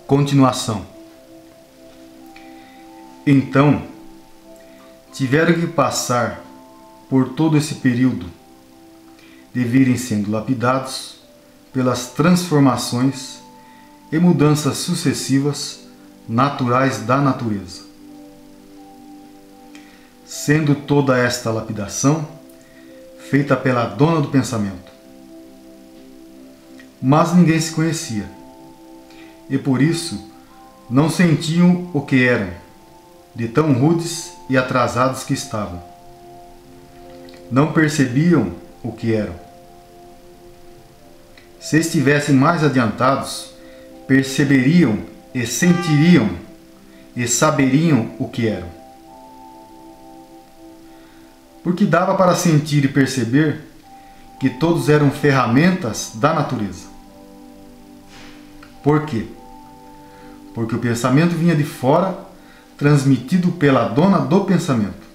Continuação. Então, tiveram que passar por todo esse período de virem sendo lapidados pelas transformações e mudanças sucessivas naturais da natureza. Sendo toda esta lapidação feita pela dona do pensamento. Mas ninguém se conhecia, e por isso não sentiam o que eram, de tão rudes e atrasados que estavam. Não percebiam o que eram. Se estivessem mais adiantados, perceberiam e sentiriam e saberiam o que eram. Porque dava para sentir e perceber que todos eram ferramentas da natureza. Por quê? Porque o pensamento vinha de fora, transmitido pela dona do pensamento.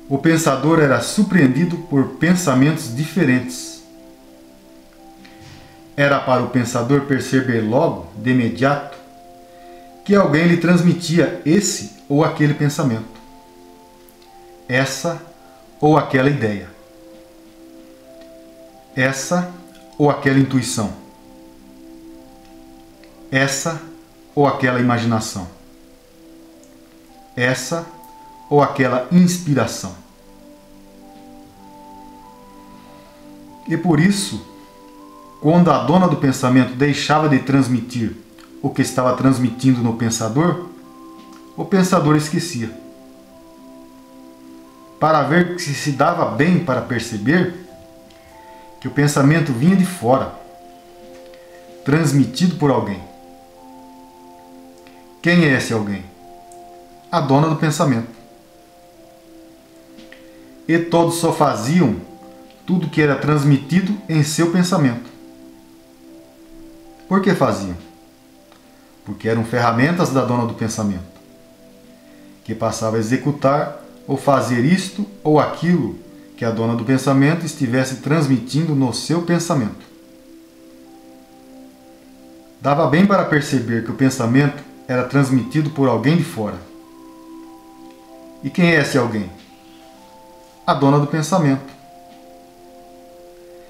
O pensador era surpreendido por pensamentos diferentes. Era para o pensador perceber logo, de imediato, que alguém lhe transmitia esse ou aquele pensamento, essa ou aquela ideia, essa ou aquela intuição, essa ou aquela imaginação, essa ou aquela inspiração. E por isso, quando a dona do pensamento deixava de transmitir o que estava transmitindo no pensador, o pensador esquecia. Para ver se se dava bem para perceber que o pensamento vinha de fora, transmitido por alguém. Quem é esse alguém? A dona do pensamento. E todos só faziam tudo que era transmitido em seu pensamento. Por que faziam? Porque eram ferramentas da dona do pensamento, que passava a executar ou fazer isto ou aquilo que a dona do pensamento estivesse transmitindo no seu pensamento. Dava bem para perceber que o pensamento era transmitido por alguém de fora. E quem é esse alguém? A dona do pensamento.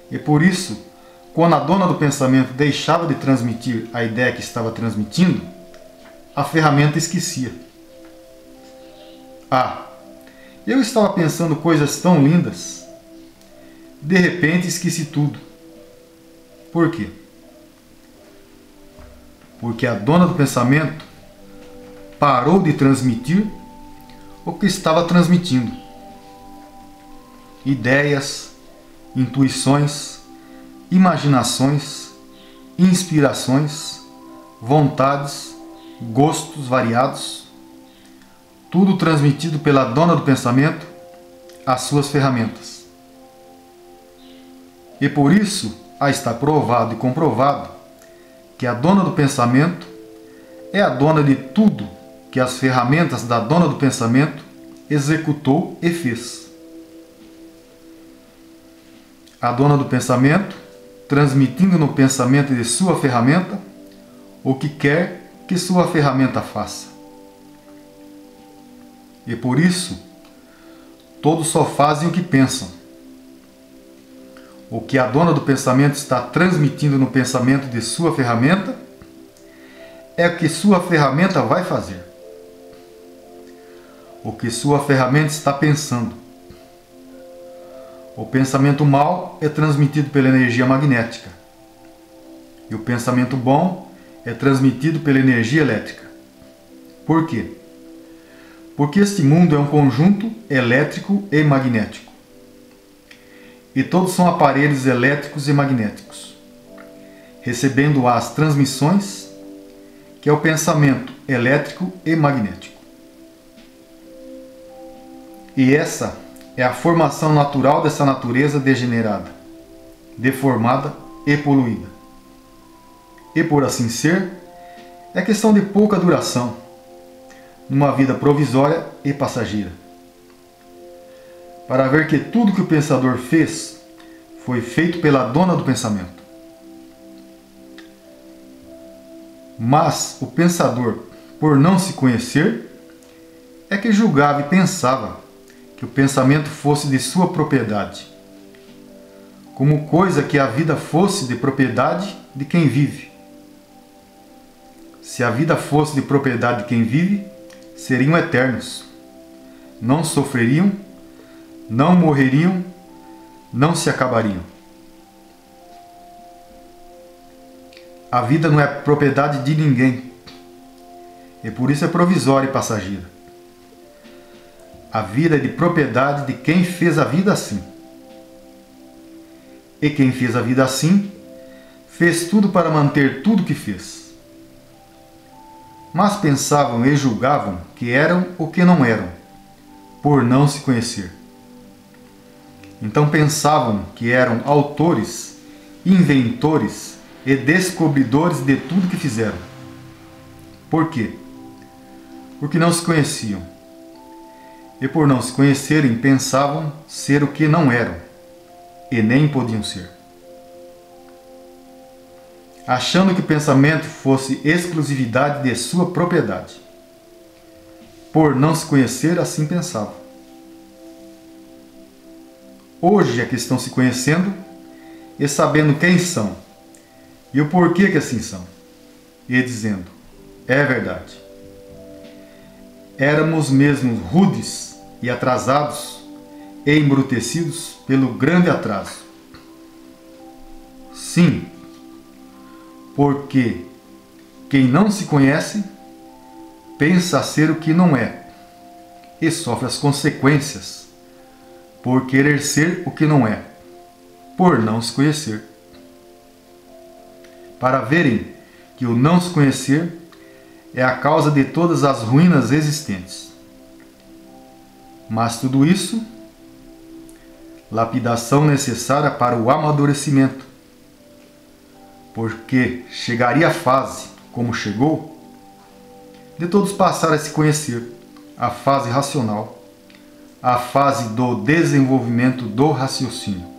E por isso, quando a dona do pensamento deixava de transmitir a ideia que estava transmitindo, a ferramenta esquecia. Ah, eu estava pensando coisas tão lindas. De repente esqueci tudo. Por quê? Porque a dona do pensamento parou de transmitir o que estava transmitindo. Ideias, intuições, imaginações, inspirações, vontades, gostos variados, tudo transmitido pela dona do pensamento às suas ferramentas. E por isso, está provado e comprovado que a dona do pensamento é a dona de tudo que as ferramentas da dona do pensamento executou e fez. A dona do pensamento, transmitindo no pensamento de sua ferramenta o que quer que sua ferramenta faça. E por isso, todos só fazem o que pensam. O que a dona do pensamento está transmitindo no pensamento de sua ferramenta é o que sua ferramenta vai fazer. O que sua ferramenta está pensando. O pensamento mau é transmitido pela energia magnética. E o pensamento bom é transmitido pela energia elétrica. Por quê? Porque este mundo é um conjunto elétrico e magnético. E todos são aparelhos elétricos e magnéticos, recebendo as transmissões, que é o pensamento elétrico e magnético. E essa é a formação natural dessa natureza degenerada, deformada e poluída. E por assim ser, é questão de pouca duração, numa vida provisória e passageira. Para ver que tudo que o pensador fez foi feito pela dona do pensamento. Mas o pensador, por não se conhecer, é que julgava e pensava que o pensamento fosse de sua propriedade, como coisa que a vida fosse de propriedade de quem vive. Se a vida fosse de propriedade de quem vive, seriam eternos. Não sofreriam, não morreriam, não se acabariam. A vida não é propriedade de ninguém, e por isso é provisória e passageira. A vida é de propriedade de quem fez a vida assim. E quem fez a vida assim, fez tudo para manter tudo que fez. Mas pensavam e julgavam que eram o que não eram, por não se conhecer. Então pensavam que eram autores, inventores e descobridores de tudo que fizeram. Por quê? Porque não se conheciam. E por não se conhecerem, pensavam ser o que não eram, e nem podiam ser. Achando que o pensamento fosse exclusividade de sua propriedade. Por não se conhecer, assim pensavam. Hoje é que estão se conhecendo e sabendo quem são e o porquê que assim são, e dizendo: é verdade. Éramos mesmo rudes e atrasados e embrutecidos pelo grande atraso. Sim, porque quem não se conhece pensa ser o que não é e sofre as consequências por querer ser o que não é, por não se conhecer. Para verem que o não se conhecer é a causa de todas as ruínas existentes. Mas tudo isso, lapidação necessária para o amadurecimento, porque chegaria a fase, como chegou, de todos passar a se conhecer, a fase racional, a fase do desenvolvimento do raciocínio.